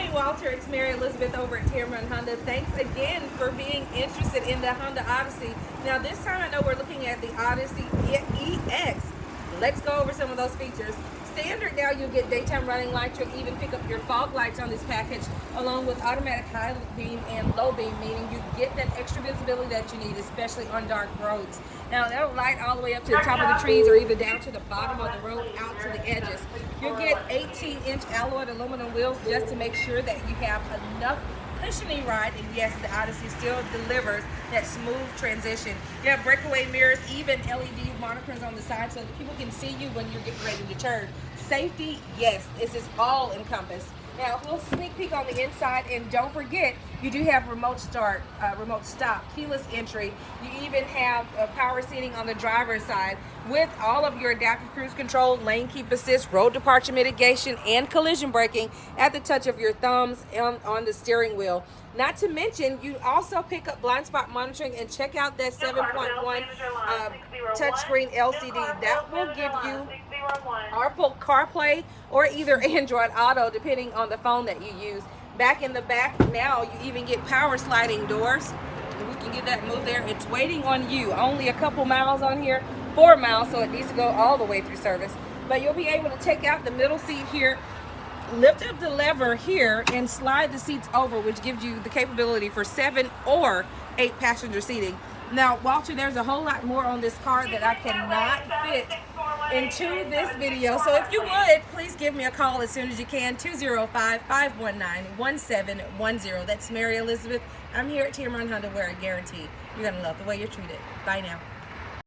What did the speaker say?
morning, Walter. It's Mary Elizabeth over at Tameron Honda. Thanks again for being interested in the Honda Odyssey. Now, this time I know we're looking at the Odyssey EX. Let's go over some of those features. Standard now, you'll get daytime running lights. You'll even pick up your fog lights on this package, along with automatic high beam and low beam, meaning you get that extra visibility that you need, especially on dark roads. Now, that'll light all the way up to the top of the trees or even down to the bottom of the road out to the edges. You'll get 18-inch alloyed aluminum wheels just to make sure that you have enough cushiony ride, and yes, the Odyssey still delivers that smooth transition. You have breakaway mirrors, even LED monitors on the side so that people can see you when you're getting ready to turn. Safety, yes, this is all encompassed. Now, we'll sneak peek on the inside, and don't forget, you do have remote start, remote stop, keyless entry. You even have power seating on the driver's side with all of your adaptive cruise control, lane keep assist, road departure mitigation, and collision braking at the touch of your thumbs on the steering wheel. Not to mention, you also pick up blind spot monitoring, and check out that 7.1 touchscreen LCD. That will give you Apple CarPlay or either Android Auto, depending on the phone that you use. Back in the back now, you even get power sliding doors. We can get that moved there. It's waiting on you. Only a couple miles on here, 4 miles, so it needs to go all the way through service. But you'll be able to take out the middle seat here, lift up the lever here, and slide the seats over, which gives you the capability for 7 or 8 passenger seating. Now, Walter, there's a whole lot more on this car that I cannot fit into this video. So if you would, please give me a call as soon as you can, 205-519-1710. That's Mary Elizabeth. I'm here at Tameron Honda, where I guarantee you're going to love the way you're treated. Bye now.